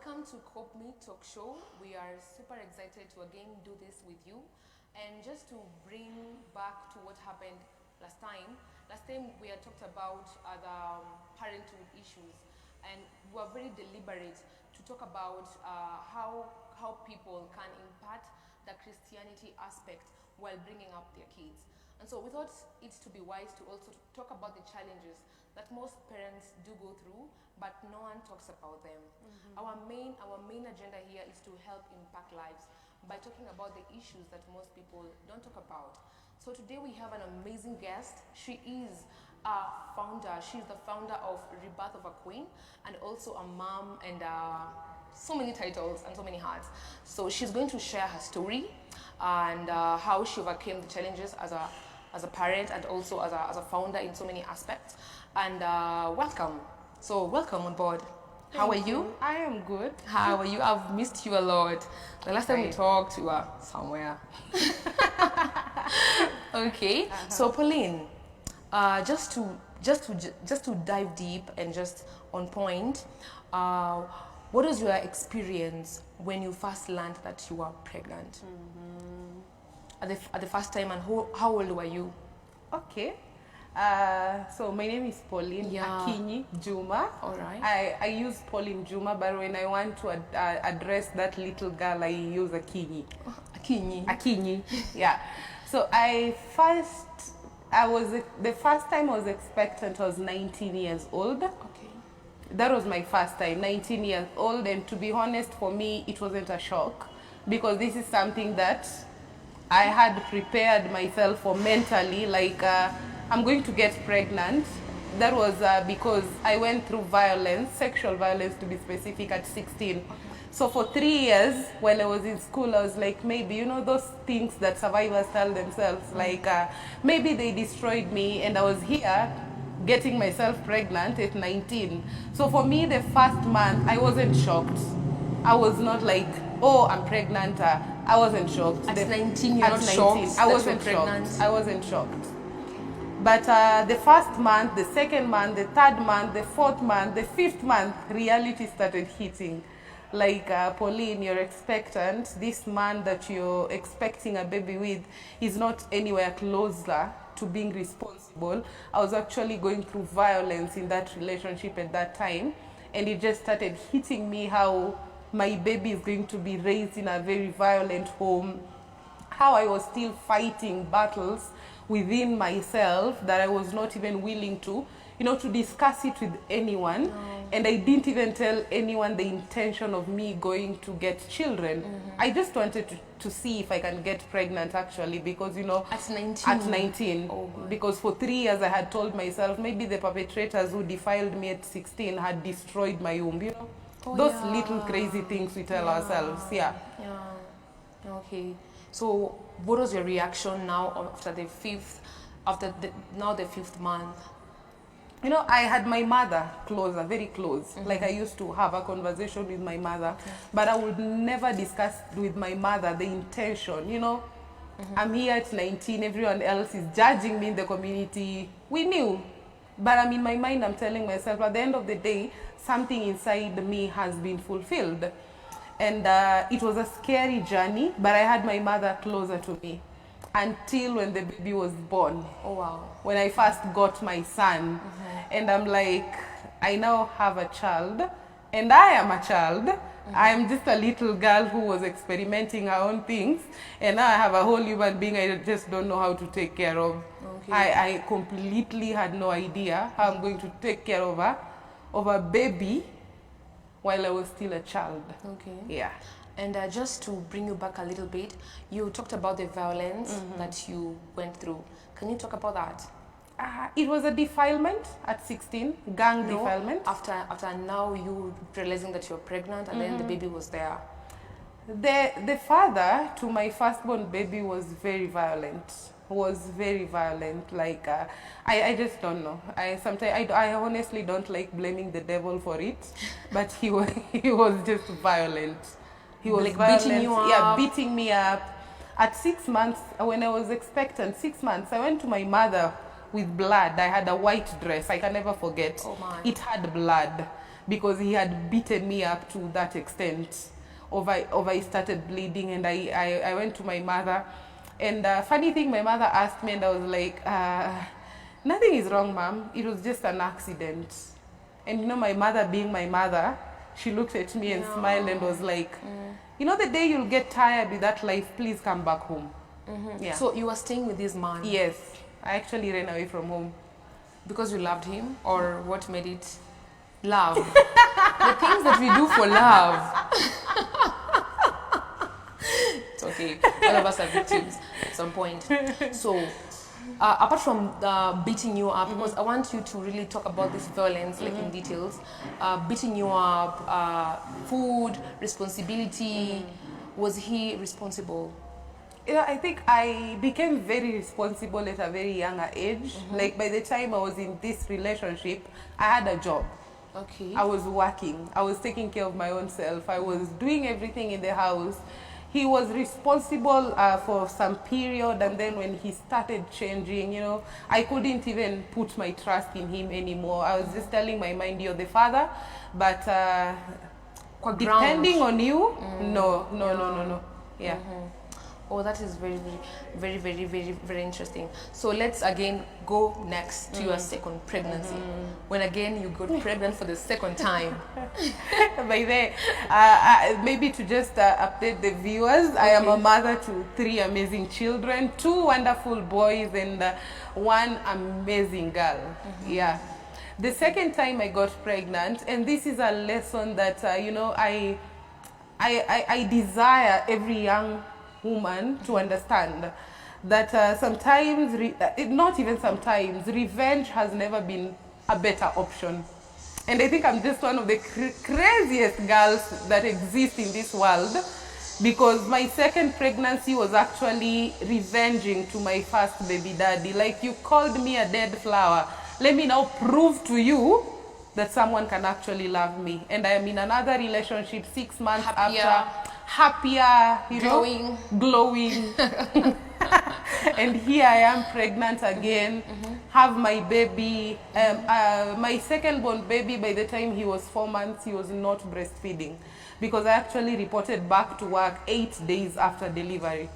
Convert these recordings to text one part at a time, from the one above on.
welcome to COPMI-TALK SHOw. We are super excited to again do this with you. And just to bring back to what happened last time we had talked about the parenthood issues, and we were very deliberate to talk about how people can impact the Christianity aspect while bringing up their kids. And so we thought it to be wise to also talk about the challenges that most parents do go through, but no one talks about them. Our main agenda here is to help impact lives by talking about the issues that most people don't talk about. So today we have an amazing guest. She is a founder. She's the founder of Rebirth of a Queen, and also a mom, and so many titles and so many hats. So she's going to share her story and how she overcame the challenges as a parent and also as a founder in so many aspects. And welcome. So welcome on board. How are you? I am good. How are you? I've missed you a lot. The last time we talked, you were somewhere. Okay. So Pauline, just to dive deep and just on point, what was your experience when you first learned that you were pregnant? At the first time, and how old were you? Okay. So my name is Pauline Juma. All right. I use Pauline Juma, but when I want to address that little girl, I use Akinyi. Akinyi. Yeah. So the first time I was expectant, I was 19 years old. Okay. That was my first time, 19 years old, and to be honest, for me, it wasn't a shock, because this is something that I had prepared myself for mentally, like I'm going to get pregnant. That was because I went through violence, sexual violence to be specific, at 16. Okay. So for 3 years, when I was in school, I was like, maybe, you know, those things that survivors tell themselves, like maybe they destroyed me, and I was here getting myself pregnant at 19. So for me, the first month, I wasn't shocked. I was not like, oh, I'm pregnant. I wasn't shocked. At 19, you're not shocked? I wasn't shocked. I wasn't shocked. But the first month, the second month, the third month, the fourth month, the fifth month, reality started hitting. Like, Pauline, you're expectant. This man that you're expecting a baby with is not anywhere closer to being responsible. I was actually going through violence in that relationship at that time. And it just started hitting me how my baby is going to be raised in a very violent home, how I was still fighting battles within myself that I was not even willing to, to discuss it with anyone. No. And I didn't even tell anyone the intention of me going to get children. I just wanted to see if I can get pregnant, actually, because, At 19? At 19. Oh, because for 3 years I had told myself maybe the perpetrators who defiled me at 16 had destroyed my womb, Those little crazy things we tell ourselves, Yeah. Okay. So what was your reaction now after the fifth month? I had my mother closer, very close. Like, I used to have a conversation with my mother, but I would never discuss with my mother the intention, I'm here at 19, everyone else is judging me in the community. We knew. But in my mind, I'm telling myself, at the end of the day, something inside me has been fulfilled. And it was a scary journey, but I had my mother closer to me until when the baby was born. Oh, wow. When I first got my son. And I'm like, I now have a child, and I am a child. I'm just a little girl who was experimenting her own things, and now I have a whole human being I just don't know how to take care of. Okay. I completely had no idea how I'm going to take care of a baby while I was still a child. Okay. Yeah. And just to bring you back a little bit, you talked about the violence that you went through. Can you talk about that? It was a defilement at 16, gang defilement. After now you realizing that you're pregnant, and then the baby was there. The father to my firstborn baby was very violent. Like, I just don't know. I honestly don't like blaming the devil for it, but he was just violent. He was like violent. Beating you up. Yeah, beating me up. At 6 months, when I was expectant, 6 months, I went to my mother with blood. I had a white dress. I can never forget. Oh my. It had blood. because he had beaten me up to that extent. I started bleeding, and I went to my mother. And funny thing, my mother asked me, and I was like, nothing is wrong, mom. It was just an accident. And you know, my mother being my mother, she looked at me and smiled and was like, you know, the day you'll get tired with that life, please come back home. Yeah. So you were staying with this man? Yes. I actually ran away from home. Because you loved him, or what made it love? The things that we do for love. It's okay. All of us are victims at some point. So, apart from beating you up, because I want you to really talk about this violence, like in details. Beating you up, food, responsibility. Was he responsible? Yeah, I think I became very responsible at a very younger age. Like by the time I was in this relationship, I had a job. Okay. I was working. I was taking care of my own self. I was doing everything in the house. He was responsible for some period, and then when he started changing, you know, I couldn't even put my trust in him anymore. I was just telling my mind, you're the father, but depending on you, no. Yeah. Oh, that is very interesting. So let's again go next to your second pregnancy. When again you got pregnant for the second time. By the maybe to just update the viewers, I am a mother to 3 amazing children, 2 wonderful boys and 1 amazing girl. Yeah. The second time I got pregnant, and this is a lesson that you know, I desire every young woman to understand that sometimes, not even sometimes, revenge has never been a better option. And I think I'm just one of the craziest girls that exist in this world, because my second pregnancy was actually revenging to my first baby daddy. Like, you called me a dead flower. Let me now prove to you that someone can actually love me. And I am in another relationship 6 months happier, you know, glowing. And here I am pregnant again, have my baby. My second born baby, by the time he was 4 months, he was not breastfeeding, because I actually reported back to work 8 days after delivery.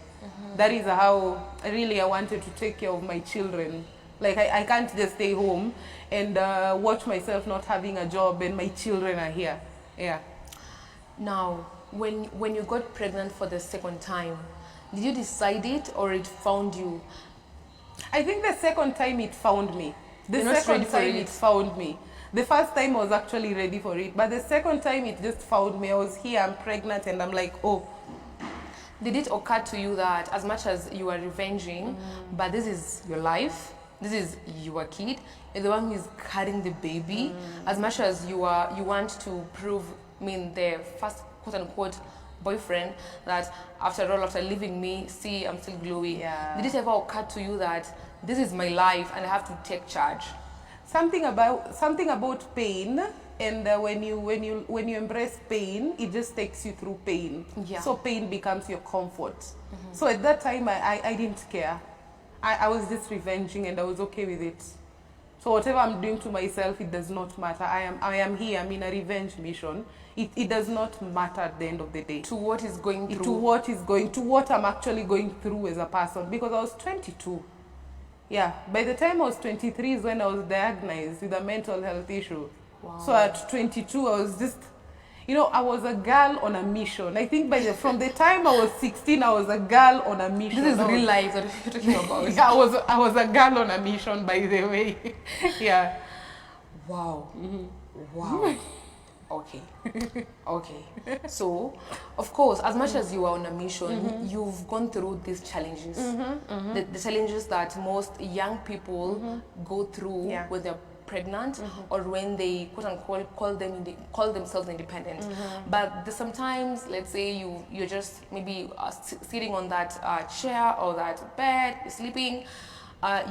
That is how really I wanted to take care of my children. Like, I can't just stay home and watch myself not having a job and my children are here. Yeah. Now, when you got pregnant for the second time, did you decide it or it found you? I think the second time it found me. The second time it found me. The first time I was actually ready for it, but the second time it just found me. I was here, I'm pregnant, and I'm like, oh. Did it occur to you that as much as you are revenging, but this is your life, this is your kid, you're the one who is carrying the baby, as much as you want to prove, the first quote-unquote boyfriend, that after all, after leaving me, see, I'm still glowing. Yeah. Did it ever occur to you that this is my life and I have to take charge? Something about pain, and when you embrace pain, it just takes you through pain. Yeah. So pain becomes your comfort. So at that time, I didn't care. I was just revenging, and I was okay with it. So whatever I'm doing to myself, it does not matter. I am here. I'm in a revenge mission. It does not matter at the end of the day. To what is going through? To what I'm actually going through as a person. Because I was 22. Yeah. By the time I was 23 is when I was diagnosed with a mental health issue. Wow. So at 22, I was just, you know, I was a girl on a mission. I think from the time I was 16, I was a girl on a mission. This is real life that you're talking about. Yeah, I was a girl on a mission, by the way. Yeah. Wow. Wow. Okay. So, of course, as much as you are on a mission, you've gone through these challenges. The challenges that most young people go through when they're pregnant or when they quote-unquote call themselves independent. But sometimes, let's say you're just maybe sitting on that chair or that bed, you're sleeping,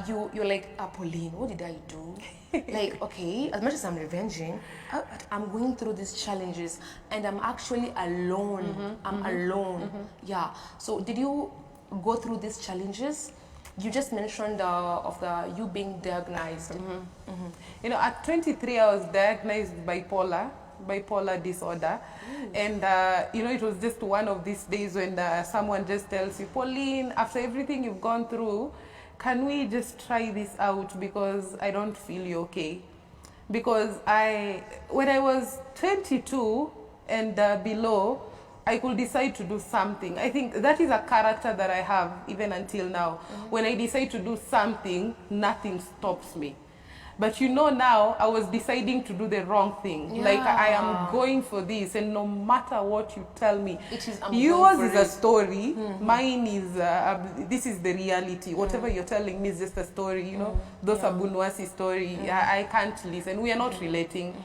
you're like, Pauline, what did I do? Like, okay, as much as I'm revenging, I'm going through these challenges and I'm actually alone. I'm alone. Yeah. So did you go through these challenges? You just mentioned you being diagnosed. You know, at 23, I was diagnosed bipolar, bipolar disorder. And, it was just one of these days when someone just tells you, Pauline, after everything you've gone through, can we just try this out because I don't feel you okay? Because when I was 22 and below, I could decide to do something. I think that is a character that I have even until now. When I decide to do something, nothing stops me. But now I was deciding to do the wrong thing. Like I am going for this, and no matter what you tell me, yours is a story, mine is, this is the reality. Whatever you're telling me is just a story, those are Bunwasi story. I can't listen. We are not relating.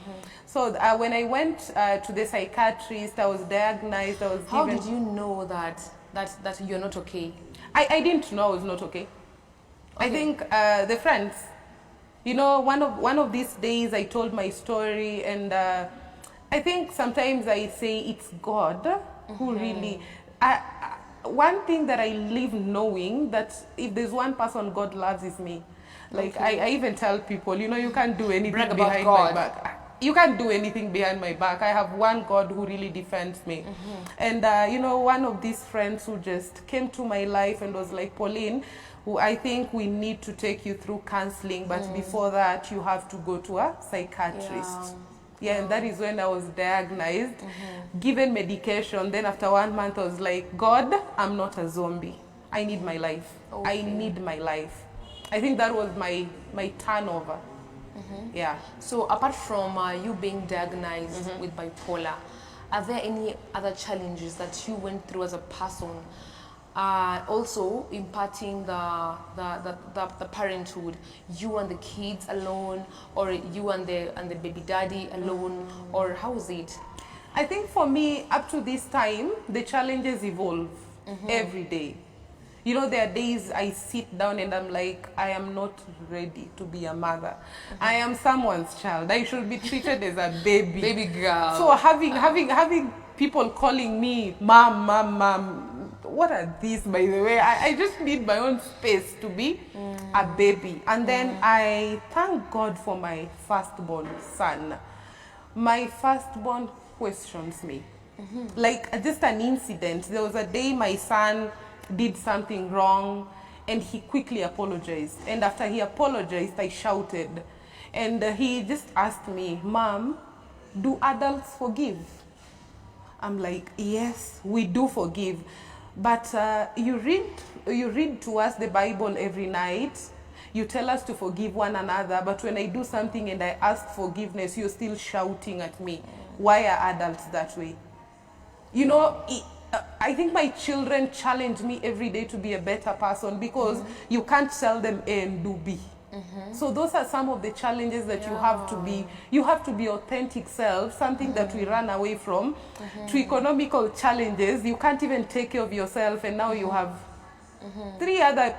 So when I went to the psychiatrist, I was diagnosed, I was given... How did you know that you're not okay? I didn't know I was not okay. I think the friends... one of these days I told my story, and I think sometimes I say it's God who really... one thing that I live knowing that if there's one person God loves is me. Like I even tell people, you can't do anything behind my back. You can't do anything behind my back. I have one God who really defends me. And one of these friends who just came to my life and was like, Pauline, I think we need to take you through counseling, but before that, you have to go to a psychiatrist. And that is when I was diagnosed, given medication. Then after 1 month, I was like, God, I'm not a zombie. I need my life. I need my life. I think that was my turnover. Yeah. So apart from you being diagnosed with bipolar, are there any other challenges that you went through as a person? Also imparting the parenthood, you and the kids alone, or you and the baby daddy alone, or how is it? I think for me, up to this time, the challenges evolve every day. There are days I sit down and I'm like, I am not ready to be a mother. I am someone's child. I should be treated as a baby. Baby girl. So having people calling me mom, mom, mom, what are these, by the way? I just need my own space to be a baby. And then I thank God for my firstborn son. My firstborn questions me. Like just an incident. There was a day my son did something wrong and he quickly apologized. And after he apologized, I shouted. And he just asked me, Mom, do adults forgive? I'm like, yes, we do forgive. But you read to us the Bible every night. You tell us to forgive one another. But when I do something and I ask forgiveness, you're still shouting at me. Why are adults that way? I think my children challenge me every day to be a better person because you can't tell them A and do B. So those are some of the challenges that you have to be authentic self, something that we run away from. To economical challenges, you can't even take care of yourself, and now you have 3 other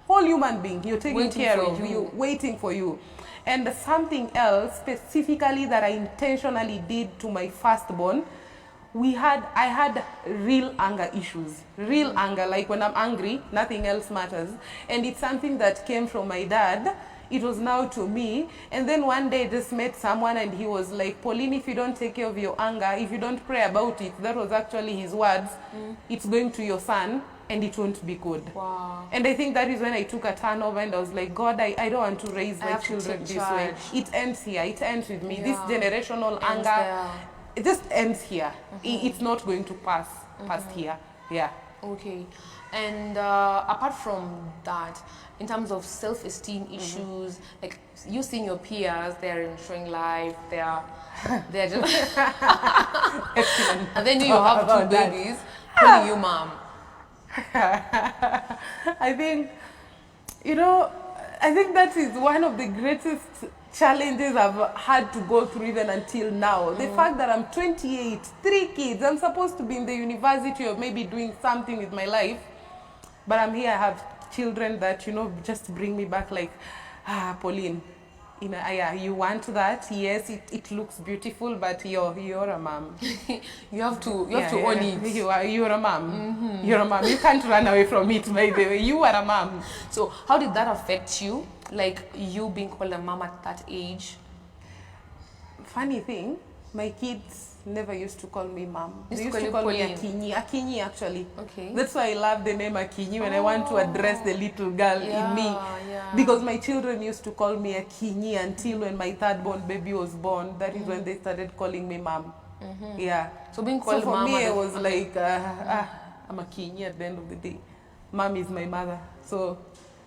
whole human beings you're taking care of, you waiting for you. And something else specifically that I intentionally did to my firstborn, I had real anger issues. Real anger, like when I'm angry, nothing else matters. And it's something that came from my dad. It was now to me. And then one day I just met someone and he was like, Pauline, if you don't take care of your anger, if you don't pray about it, that was actually his words, it's going to your son and it won't be good. Wow. And I think that is when I took a turnover and I was like, God, I don't want to raise my children this way. It ends here. It ends with me. This generational anger. It just ends here. It's not going to pass past here. Yeah. Okay. And apart from that, in terms of self-esteem issues, like you seeing your peers, they're enjoying life, they're just and then you have 2 babies calling you mom. I think that is one of the greatest challenges I've had to go through even until now. The fact that I'm 28, 3 kids, I'm supposed to be in the university or maybe doing something with my life, but I'm here, I have children that, just bring me back like, Pauline, you want that? Yes, it looks beautiful, but you're a mom. you have to own it. You're a mom. You're a mom. You can't run away from it, by the way. You are a mom. So how did that affect you? Like you being called a mom at that age? Funny thing, My kids never used to call me mom. Used They to used to call call you me Akinyi. Akinyi, actually. Okay. That's why I love the name Akinyi when I want to address the little girl in me. Yeah. Because my children used to call me Akinyi until when my third born baby was born. That is when they started calling me mom. Yeah. So being called for mom me, at I the- was like, I'm Akinyi at the end of the day. Mom is my mother. So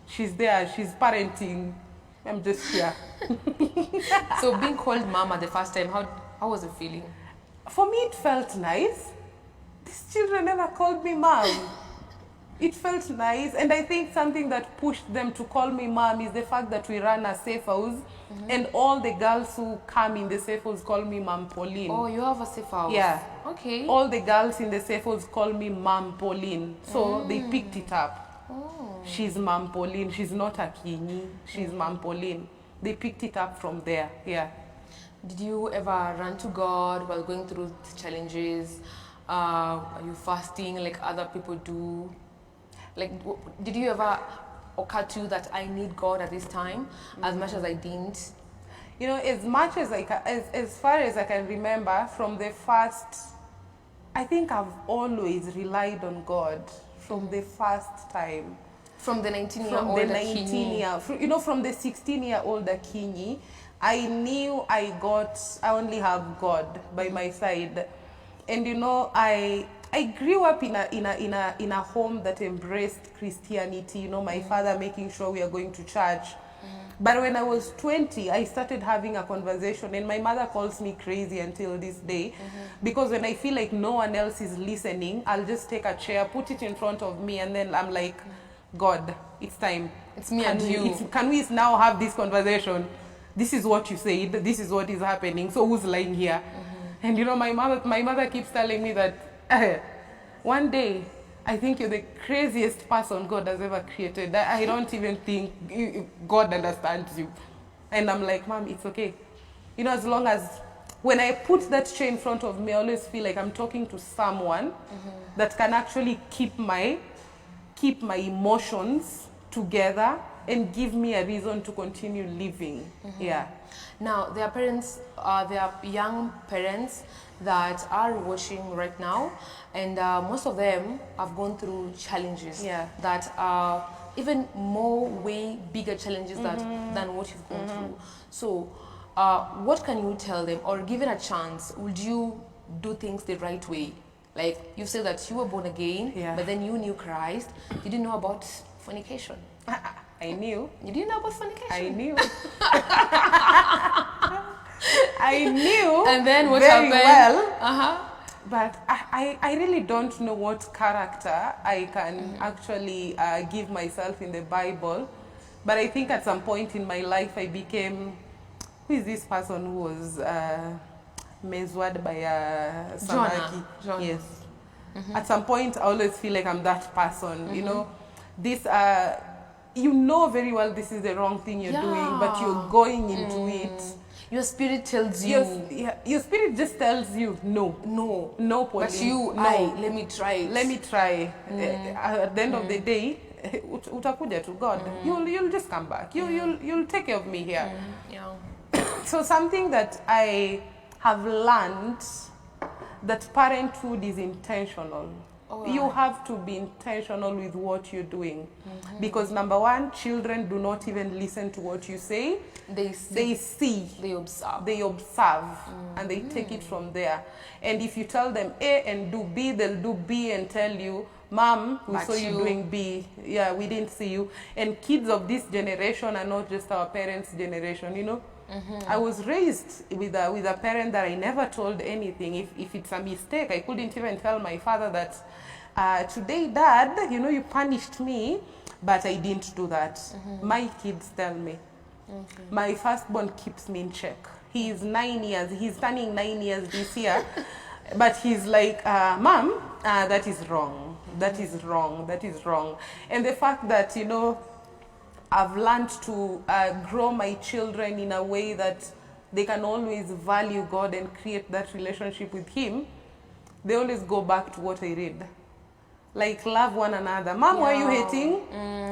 she's there, she's parenting. I'm just here. So being called mama the first time, how was it feeling? For me, it felt nice. These children never called me mom. It felt nice, and I think something that pushed them to call me mom is the fact that we run a safe house, and all the girls who come in the safe house call me Mom Pauline. Oh, you have a safe house. Yeah. Okay. All the girls in the safe house call me Mom Pauline, so they picked it up. Oh. She's Mom Pauline. She's not Akinyi. She's Mom Pauline. They picked it up from there. Yeah. Did you ever run to God while going through the challenges? Are you fasting like other people do? Like, did you ever occur to you that I need God at this time as much as I didn't? You know, as much as as far as I can remember, from the first, I think I've always relied on God from the first time. From the 19-year-old From the 19-year, you know, from the 16-year-old Akinyi, I knew I only have God by my side. And you know, I grew up in a home that embraced Christianity, you know, my father making sure we are going to church. But when I was 20, I started having a conversation, and my mother calls me crazy until this day, because when I feel like no one else is listening, I'll just take a chair, put it in front of me, and then I'm like, God, it's time. It's me and you. Can we now have this conversation? This is what you said. This is what is happening. So who's lying here? And you know, my mother keeps telling me that one day, I think you're the craziest person God has ever created. I don't even think God understands you. And I'm like, Mom, it's okay. You know, as long as when I put that chair in front of me, I always feel like I'm talking to someone that can actually keep my emotions together and give me a reason to continue living. Yeah. Now, there are parents, there are young parents that are watching right now, and most of them have gone through challenges that are even way bigger challenges than what you've gone through. So, what can you tell them, or given a chance, would you do things the right way? Like, you said that you were born again, but then you knew Christ. You didn't know about fornication. I knew. You didn't know about fornication? I knew. I knew. And then what very happened? Well. But I really don't know what character I can actually give myself in the Bible. But I think at some point in my life I became, who is this person who was measured by a samaki? Jonah. Yes. At some point I always feel like I'm that person. You know, this you know very well this is the wrong thing you're doing, but you're going into it. Your spirit tells you. Your spirit just tells you no, Pauline. But you, no. let me try it. Let me try. At the end of the day, utakuja to God. You'll just come back. You'll take care of me here. Yeah. So something that I have learned, that parenthood is intentional. You have to be intentional with what you're doing. Because number one, children do not even listen to what you say. They see. They observe. They observe and they take it from there. And if you tell them A and do B, they'll do B and tell you, Mom, we saw you doing B. Yeah, we didn't see you. And kids of this generation are not just our parents' generation, you know. I was raised with a parent that I never told anything. If it's a mistake, I couldn't even tell my father that today, Dad, you know, you punished me, but I didn't do that. My kids tell me. My firstborn keeps me in check. He is 9 years. He's turning 9 years this year. But he's like, Mom, that is wrong. That is wrong. That is wrong. And the fact that, you know, I've learned to grow my children in a way that they can always value God and create that relationship with Him. They always go back to what I read. Like, love one another. Mom, why are you hating?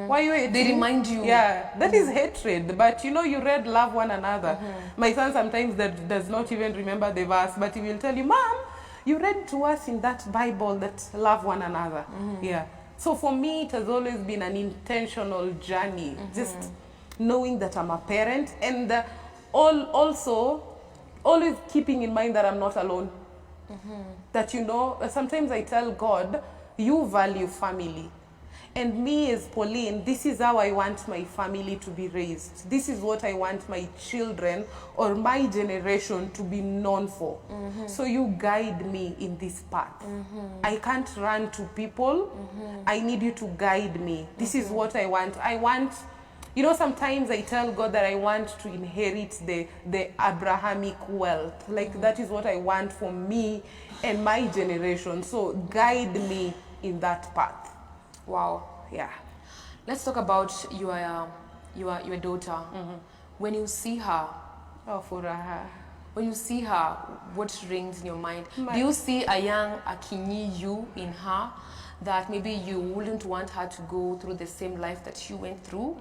Why are you hating? They remind you. Yeah, that is hatred. But you know, you read love one another. My son sometimes does not even remember the verse, but he will tell you, Mom, you read to us in that Bible that love one another. Yeah. So for me, it has always been an intentional journey. Just knowing that I'm a parent, and also always keeping in mind that I'm not alone. That, you know, sometimes I tell God, you value family. And me as Pauline, this is how I want my family to be raised. This is what I want my children or my generation to be known for. So you guide me in this path. I can't run to people. I need you to guide me. This is what I want. I want, you know, sometimes I tell God that I want to inherit the Abrahamic wealth. Like, that is what I want for me and my generation. So guide me in that path. Wow. Yeah. Let's talk about your daughter. When you see her, Oh, Furaha. when you see her, what rings in your mind? Do you see a young Akinyi you in her, that maybe you wouldn't want her to go through the same life that you went through?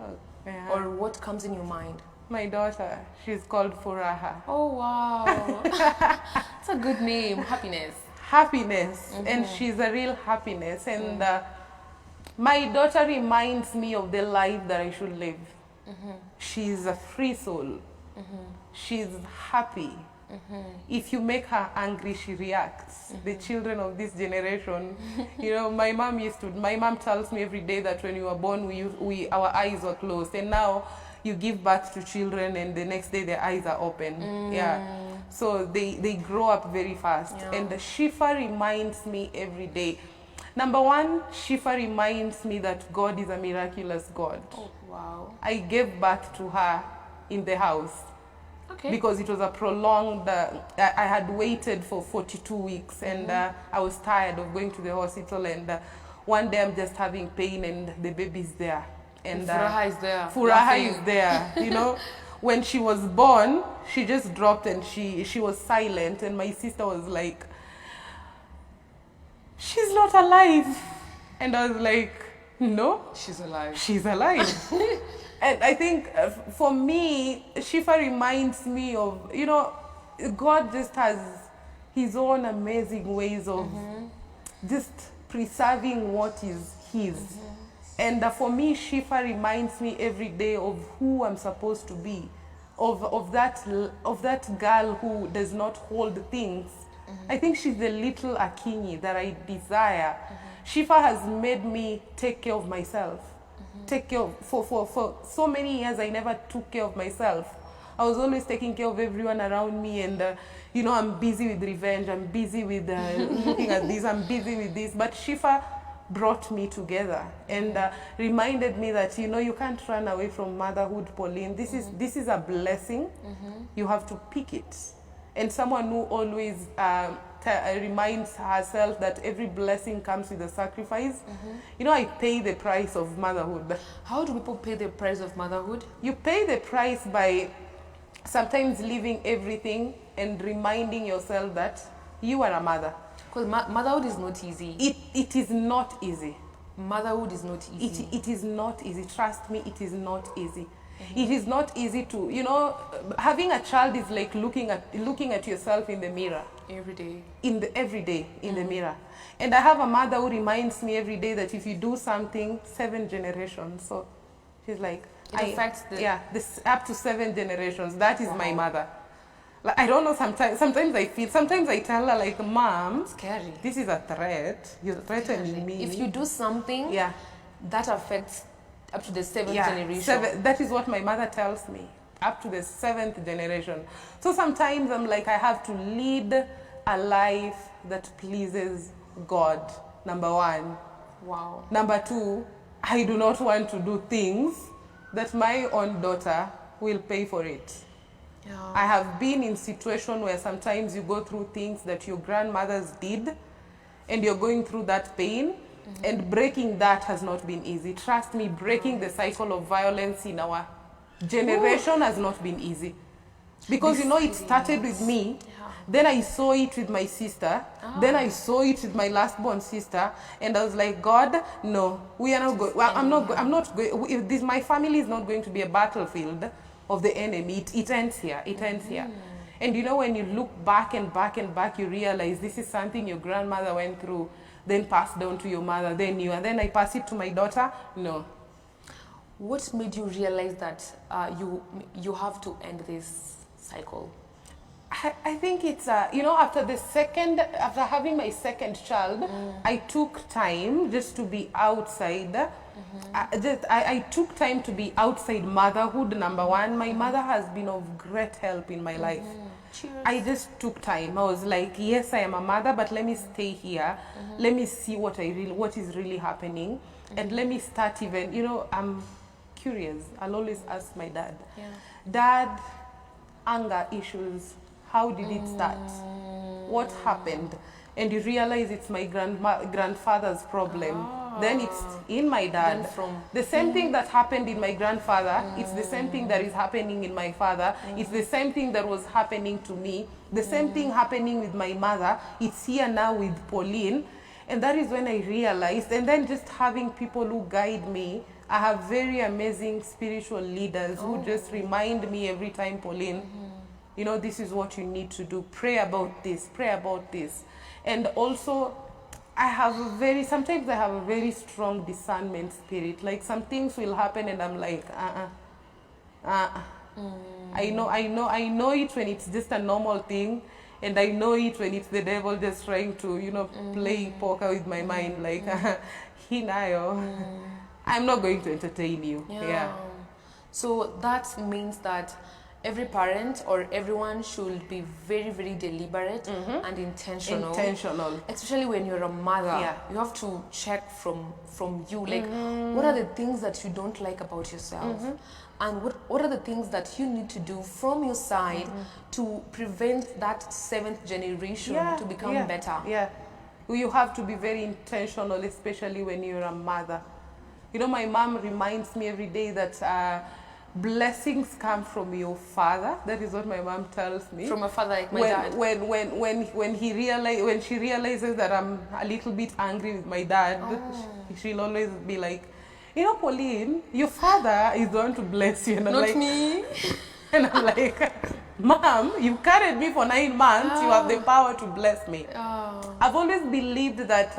Yeah. Or what comes in your mind? My daughter, she's called Furaha. Oh, wow. It's a good name. Happiness. Happiness. And she's a real happiness. And my daughter reminds me of the life that I should live. She's a free soul. She's happy. If you make her angry, she reacts. The children of this generation, you know, my mom tells me every day that when we were born, our eyes were closed. And now you give birth to children and the next day their eyes are open. Yeah. So they grow up very fast. Yeah. And Shifa reminds me every day. Number one, Shifa reminds me that God is a miraculous God. Oh, wow. I gave birth to her in the house. Okay. Because it was a prolonged, I had waited for 42 weeks and I was tired of going to the hospital, and one day I'm just having pain and the baby's there. And Furaha is there. Furaha is there, you know. When she was born, she just dropped and she was silent, and my sister was like, she's not alive. And I was like, no. She's alive. She's alive. And I think for me, Shifa reminds me of, you know, God just has his own amazing ways of just preserving what is his. And for me, Shifa reminds me every day of who I'm supposed to be, of that girl who does not hold things. I think she's the little Akinyi that I desire. Shifa has made me take care of myself. Take care of, for so many years I never took care of myself. I was always taking care of everyone around me, and you know, I'm busy with revenge, I'm busy with looking at this, I'm busy with this. But Shifa brought me together and reminded me that, you know, you can't run away from motherhood, Pauline. This is a blessing. You have to pick it. And someone who always reminds herself that every blessing comes with a sacrifice. You know, I pay the price of motherhood. How do people pay the price of motherhood? You pay the price by sometimes leaving everything and reminding yourself that you are a mother. Because motherhood is not easy. It is not easy. Motherhood is not easy. It is not easy. Trust me, it is not easy. It is not easy to, you know, having a child is like looking at yourself in the mirror. Every day. Every day in the mirror. And I have a mother who reminds me every day that if you do something, 7 generations. So she's like, it affects this up to 7 generations. That is my mother. Like, I don't know, sometimes I tell her, like, Mom, scary. This is a threat. You're threatening me. If you do something, that affects up to the 7th generation. That is what my mother tells me. Up to the 7th generation. So sometimes I'm like, I have to lead a life that pleases God, number one. Wow. Number 2, I do not want to do things that my own daughter will pay for it. Yeah. I have been in situations where sometimes you go through things that your grandmothers did, and you're going through that pain, and breaking that has not been easy. Trust me, breaking the cycle of violence in our generation has not been easy. Because it started with me. Then I saw it with my sister. Then I saw it with my last born sister, and I was like, God, no, we are not going. Well, I'm not going. This, my family is not going to be a battlefield of the enemy. It ends here. It ends here. And when you look back and back and back, you realize this is something your grandmother went through, then passed down to your mother, then you, and then I pass it to my daughter. No. What made you realize that you have to end this cycle? I think it's after having my second child, I took time just to be outside. I took time to be outside motherhood. Number one, my mother has been of great help in my life. Cheers. I just took time. I was like, yes, I am a mother, but let me stay here. Let me see what is really happening, and let me start even. I'm curious. I'll always ask my dad. Dad, anger issues. How did it start? What happened? And you realize it's my grandfather's problem. Then it's in my dad. The same thing that happened in my grandfather, it's the same thing that is happening in my father. It's the same thing that was happening to me. The same thing happening with my mother. It's here now with Pauline. And that is when I realized, and then just having people who guide me. I have very amazing spiritual leaders who just remind me every time, Pauline, this is what you need to do. Pray about this. Pray about this. And also, sometimes I have a very strong discernment spirit. Like some things will happen and I'm like, I know it when it's just a normal thing. And I know it when it's the devil just trying to, play poker with my mind. Like, I'm not going to entertain you. Yeah. So that means that every parent or everyone should be very, very deliberate and intentional. Especially when you're a mother. You have to check from you. Like, what are the things that you don't like about yourself? And what are the things that you need to do from your side to prevent that seventh generation to become better? Yeah. You have to be very intentional, especially when you're a mother. My mom reminds me every day that blessings come from your father. That is what my mom tells me. From a father like my dad. When she realizes that I'm a little bit angry with my dad, she'll always be like, Pauline, your father is going to bless you. And I'm Not like, me. And I'm like, Mom, you carried me for 9 months. You have the power to bless me. I've always believed that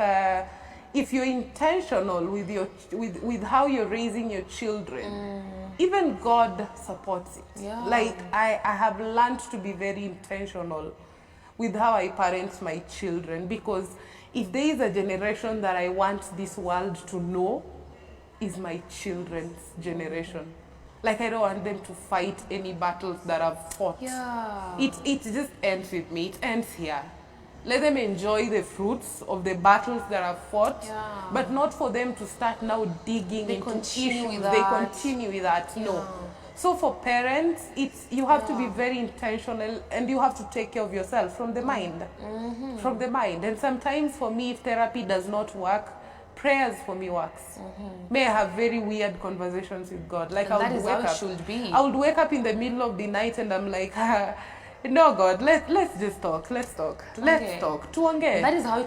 if you're intentional with how you're raising your children, even God supports it. Like I have learned to be very intentional with how I parent my children, because if there is a generation that I want this world to know, is my children's generation. Like, I don't want them to fight any battles that I've fought. It just ends with me. It ends here. Let them enjoy the fruits of the battles that I've fought, but not for them to start now digging into issues. They continue with that. No. So for parents, you have to be very intentional, and you have to take care of yourself from the mind. From the mind. And sometimes for me, if therapy does not work, prayers for me works. May I have very weird conversations with God. Like, that is how it should be. I would wake up in the middle of the night and I'm like, no, God, let's just talk. Let's talk. Let's talk. That is how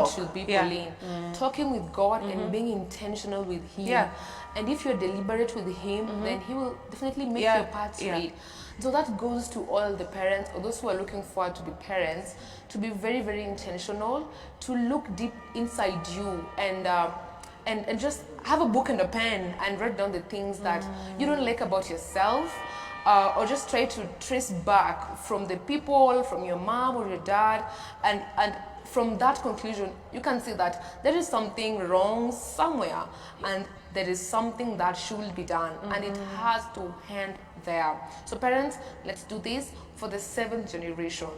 it should be, Pauline. Talking with God and being intentional with Him. And if you're deliberate with Him, then He will definitely make your path straight. So that goes to all the parents, or those who are looking forward to be parents, to be very, very intentional, to look deep inside you and just have a book and a pen and write down the things that you don't like about yourself, or just try to trace back from the people, from your mom or your dad, and from that conclusion, you can see that there is something wrong somewhere, and there is something that should be done, and it has to end there. So parents, let's do this for the 7th generation.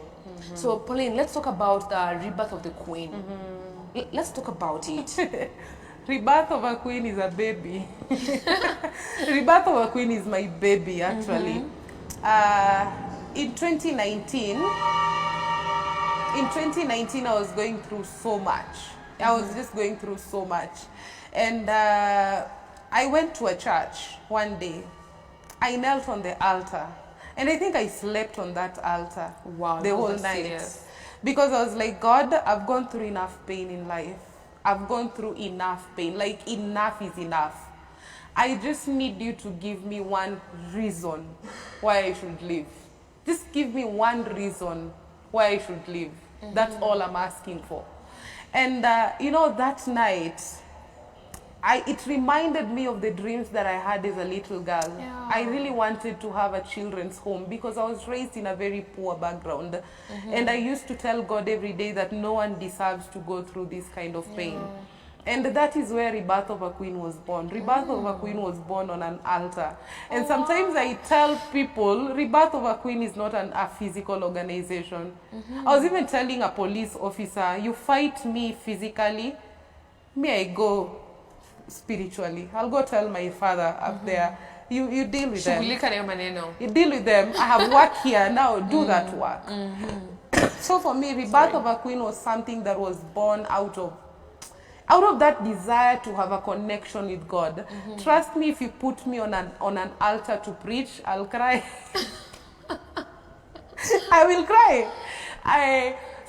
So Pauline, let's talk about the rebirth of the queen. Let's talk about it. Rebirth of a queen is a baby. Rebirth of a queen is my baby, actually. In 2019, I was going through so much. I was just going through so much. And I went to a church one day. I knelt on the altar And I think I slept on that altar Wow, the no, whole that's night. serious. Because I was like, God, I've gone through enough pain in life. I've gone through enough pain. Like, enough is enough. I just need you to give me one reason why I should live. Just give me one reason why I should live. That's all I'm asking for. And, you know, that night, it reminded me of the dreams that I had as a little girl. Yeah. I really wanted to have a children's home because I was raised in a very poor background. And I used to tell God every day that no one deserves to go through this kind of pain. And that is where Rebirth of a Queen was born. Rebirth of a Queen was born on an altar. And sometimes I tell people, Rebirth of a Queen is not a physical organization. I was even telling a police officer, you fight me physically, me I go spiritually. I'll go tell my father up there, you deal with them. You deal with them. I have work here, now do that work. So for me, Rebirth of a Queen was something that was born out of that desire to have a connection with God. Trust me, if you put me on an altar to preach, I'll cry. I will cry.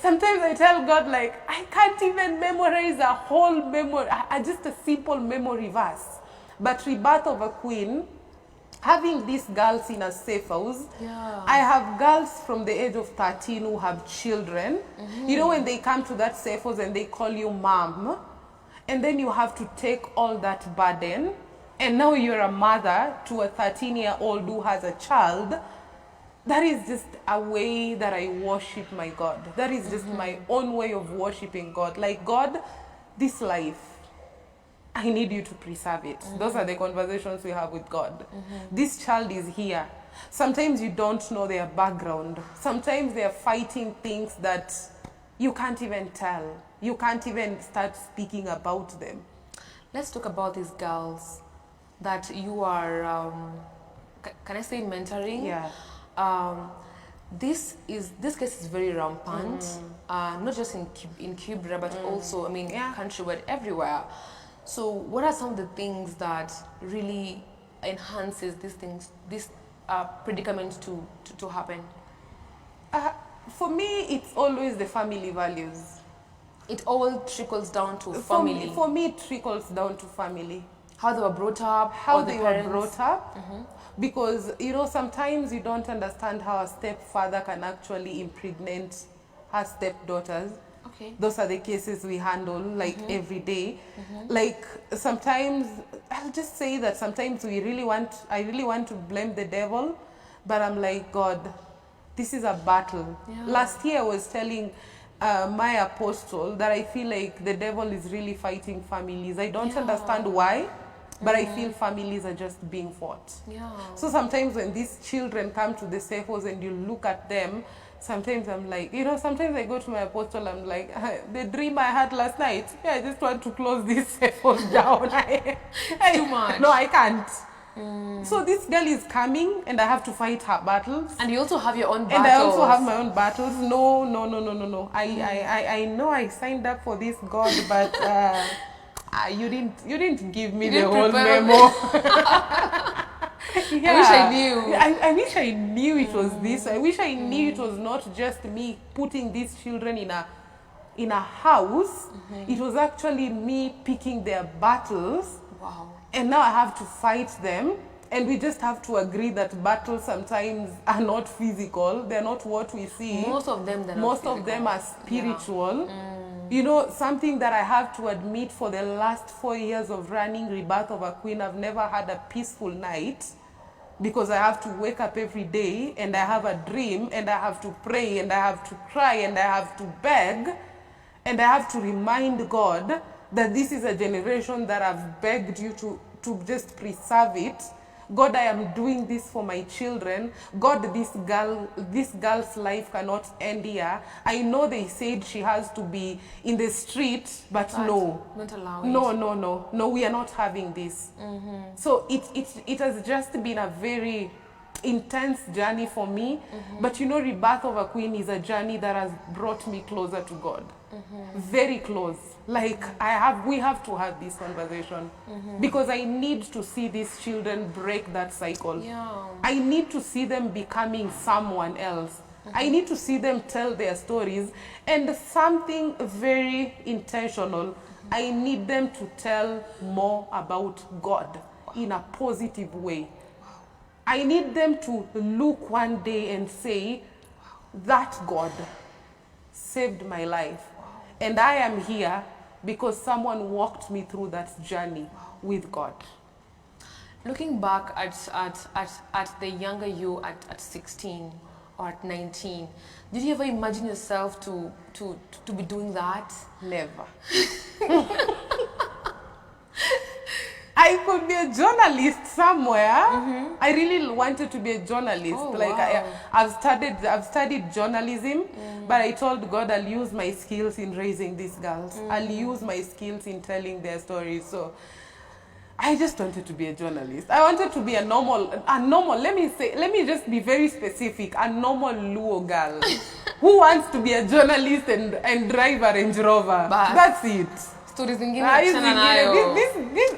Sometimes I tell God, like, I can't even memorize a whole memory, just a simple memory verse. But Rebirth of a Queen, having these girls in a safe house, I have girls from the age of 13 who have children. You know, when they come to that safe house and they call you mom, and then you have to take all that burden, and now you're a mother to a 13-year-old who has a child. That is just a way that I worship my God. That is just my own way of worshiping God. Like, God, this life, I need you to preserve it. Those are the conversations we have with God. This child is here. Sometimes you don't know their background. Sometimes they are fighting things that you can't even tell. You can't even start speaking about them. Let's talk about these girls that you are, can I say mentoring? Yeah. This case is very rampant, not just in Cuba, but also, I mean, countrywide, everywhere. So what are some of the things that really enhances this predicament to happen? For me, it's always the family values. It all trickles down to family. For me, it trickles down to family. How they were brought up, how they were brought up. Because, you know, sometimes you don't understand how a stepfather can actually impregnate her stepdaughters. Okay. Those are the cases we handle, like, every day. Like, sometimes, I'll just say that sometimes I really want to blame the devil, but I'm like, God, this is a battle. Last year I was telling my apostle that I feel like the devil is really fighting families. I don't understand why, but I feel families are just being fought. So sometimes when these children come to the safe house and you look at them, sometimes I'm like, you know, sometimes I go to my apostle, I'm like, the dream I had last night, I just want to close this safe house down. Too much. No, I can't. So this girl is coming and I have to fight her battles. And you also have your own battles. And I also have my own battles. No. I know I signed up for this, God, but you didn't give me the whole memo. I wish I knew. I wish I knew it was this. I wish I knew it was not just me putting these children in a house. It was actually me picking their battles. Wow. And now I have to fight them. And we just have to agree that battles sometimes are not physical. They're not what we see. Most of them are spiritual. You know, something that I have to admit, for the last 4 years of running Rebirth of a Queen, I've never had a peaceful night, because I have to wake up every day and I have a dream and I have to pray and I have to cry and I have to beg and I have to remind God that this is a generation that I've begged you to just preserve it. God, I am doing this for my children. God, this girl's life cannot end here. I know they said she has to be in the street, but no. Not allow it. No, we are not having this. So it has just been a very intense journey for me. But you know, Rebirth of a Queen is a journey that has brought me closer to God. Very close. Like we have to have this conversation because I need to see these children break that cycle. I need to see them becoming someone else. I need to see them tell their stories, and something very intentional, I need them to tell more about God in a positive way. I need them to look one day and say, that God saved my life. And I am here because someone walked me through that journey with God. Looking back at the younger you at 16 or at 19, did you ever imagine yourself to be doing that? Never. I could be a journalist somewhere. I really wanted to be a journalist. I've studied journalism, but I told God I'll use my skills in raising these girls. I'll use my skills in telling their stories. So I just wanted to be a journalist. I wanted to be a normal, let me just be very specific, a normal Luo girl who wants to be a journalist and drive a Range Rover. That's it.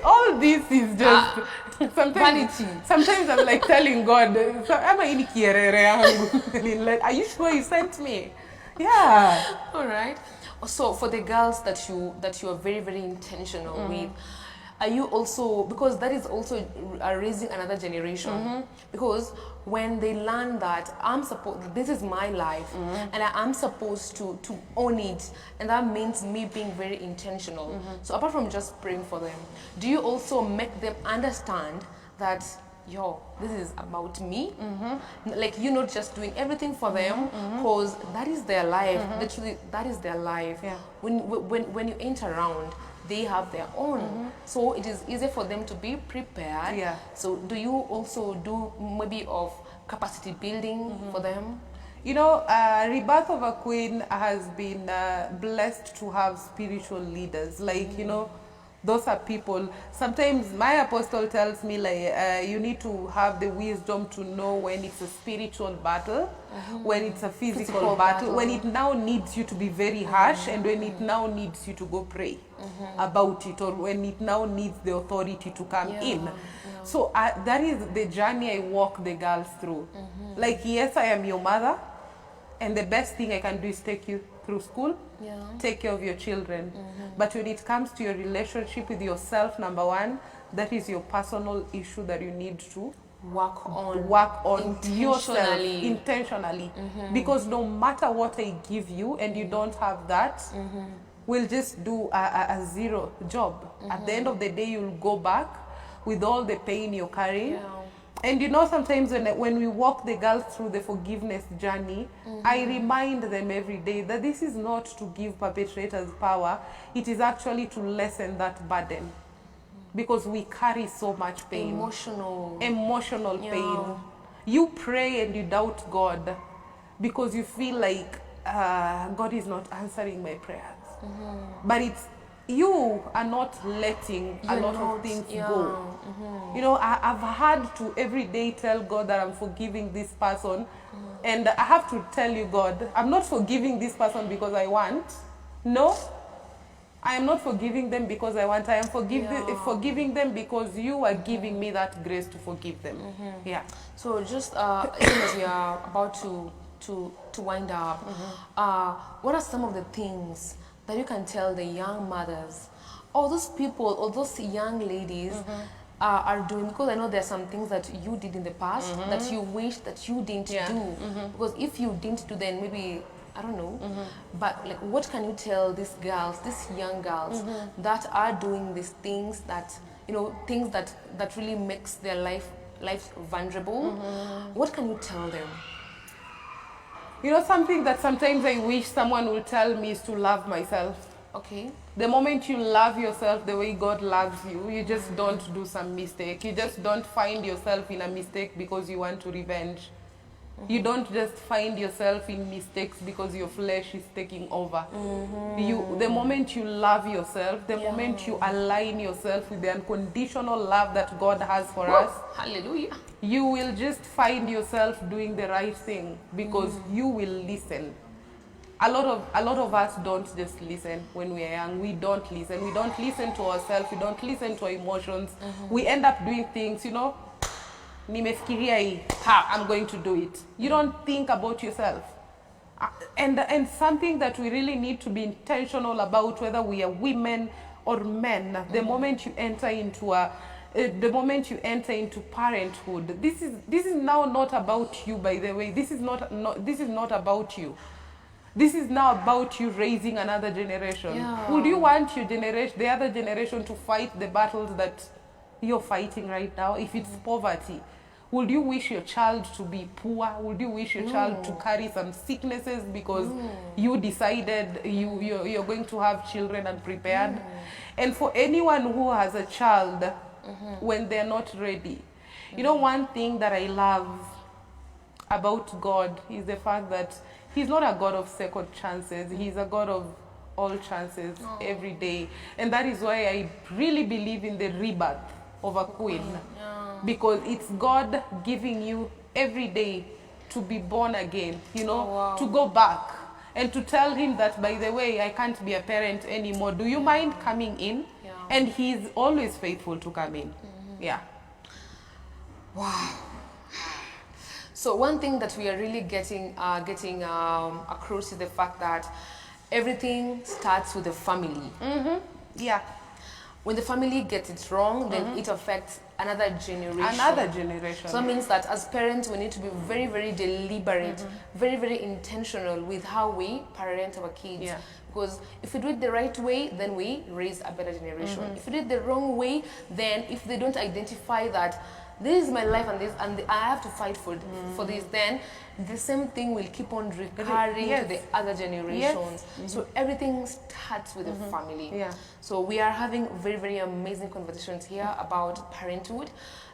All this is just vanity. Sometimes I'm like telling God, are you sure you sent me? Yeah. All right. So for the girls that you are very, very intentional with, are you also, because that is also raising another generation, because when they learn that this is my life and I am supposed to own it, and that means me being very intentional. So apart from just praying for them, do you also make them understand that, this is about me? Like, you're not just doing everything for them because that is their life. Literally, that is their life. Yeah. When you enter around, they have their own. So it is easy for them to be prepared. Yeah. So do you also do maybe of capacity building for them? You know, Rebirth of a Queen has been blessed to have spiritual leaders. Like, you know, those are people. Sometimes my apostle tells me, like, you need to have the wisdom to know when it's a spiritual battle, when it's a physical battle, when it now needs you to be very harsh, and when it now needs you to go pray about it, or when it now needs the authority to come in. So that is the journey I walk the girls through. Like, yes, I am your mother, and the best thing I can do is take you through school, take care of your children. But when it comes to your relationship with yourself, number one, that is your personal issue that you need to work on yourself intentionally. Because no matter what I give you and you don't have that, we'll just do a zero job. At the end of the day, you'll go back with all the pain you're carrying. And you know, sometimes when we walk the girls through the forgiveness journey, I remind them every day that this is not to give perpetrators power. It is actually to lessen that burden. Because we carry so much pain. Emotional pain. You pray and you doubt God because you feel like God is not answering my prayers. But you are not letting a lot of things go. You know, I've had to every day tell God that I'm forgiving this person. And I have to tell you, God, I'm not forgiving this person because I want. No, I am not forgiving them because I want. I am forgiving them because you are giving me that grace to forgive them. Yeah. So just even as we are about to wind up, what are some of the things that you can tell the young mothers, or those people, or those young ladies are doing? Because I know there are some things that you did in the past that you wish that you didn't do. Because if you didn't do, then maybe, I don't know. But like, what can you tell these girls, these young girls that are doing these things that, you know, things that really makes their life vulnerable? What can you tell them? You know, something that sometimes I wish someone will tell me is to love myself. Okay. The moment you love yourself the way God loves you, you just don't do some mistake. You just don't find yourself in a mistake because you want to revenge. You don't just find yourself in mistakes because your flesh is taking over. The moment you love yourself, the moment you align yourself with the unconditional love that God has for us, hallelujah, you will just find yourself doing the right thing because you will listen. A lot of us don't just listen when we are young. We don't listen. We don't listen to ourselves. We don't listen to our emotions. We end up doing things, nimefikiria hii, I'm going to do it. You don't think about yourself. And something that we really need to be intentional about, whether we are women or men, the moment you enter into parenthood, this is now not about you, by the way. This is not about you. This is now about you raising another generation. Yeah. Would you want your generation, the other generation, to fight the battles that you're fighting right now? If it's poverty, would you wish your child to be poor? Would you wish your child to carry some sicknesses because you decided you're going to have children and prepared? And for anyone who has a child when they're not ready, one thing that I love about God is the fact that He's not a God of second chances. He's a God of all chances every day. And that is why I really believe in the rebirth of a queen. Because it's God giving you every day to be born again, to go back and to tell Him that, by the way, I can't be a parent anymore. Do you mind coming in? Yeah. And He's always faithful to come in. Yeah. Wow. So one thing that we are really getting across is the fact that everything starts with the family. Yeah. When the family gets it wrong, then it affects another generation. So that means that as parents, we need to be very, very deliberate, very, very intentional with how we parent our kids. Yeah. Because if we do it the right way, then we raise a better generation. If we do it the wrong way, then if they don't identify that this is my life and I have to fight for this, then the same thing will keep on recurring to the other generations. So everything starts with the family. Yeah. So we are having very, very amazing conversations here about parenthood.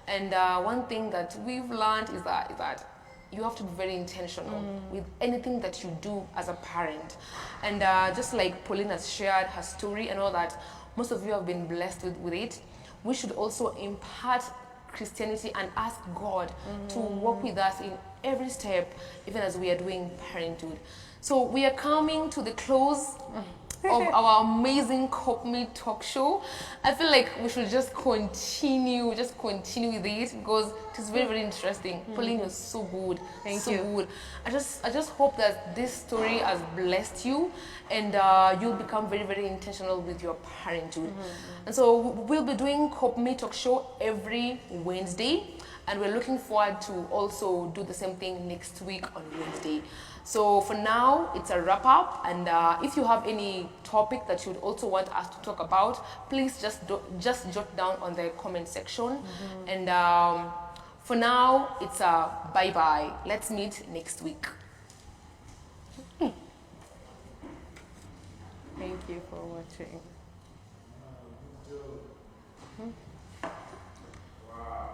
And one thing that we've learned is that you have to be very intentional with anything that you do as a parent. And just like Pauline has shared her story and all that, most of you have been blessed with it. We should also impart Christianity and ask God to work with us in every step, even as we are doing parenthood. So we are coming to the close of our amazing COPMI-TALK show. I feel like we should just continue with it because it is very, very interesting. Pauline was so good. Thank so you. Good. I just hope that this story has blessed you and you'll become very, very intentional with your parenthood. And so we'll be doing COPMI-TALK show every Wednesday, and we're looking forward to also do the same thing next week on Wednesday. So for now, it's a wrap up, and if you have any topic that you'd also want us to talk about, please just jot down on the comment section. And for now, it's a bye-bye. Let's meet next week. Thank you for watching. Wow.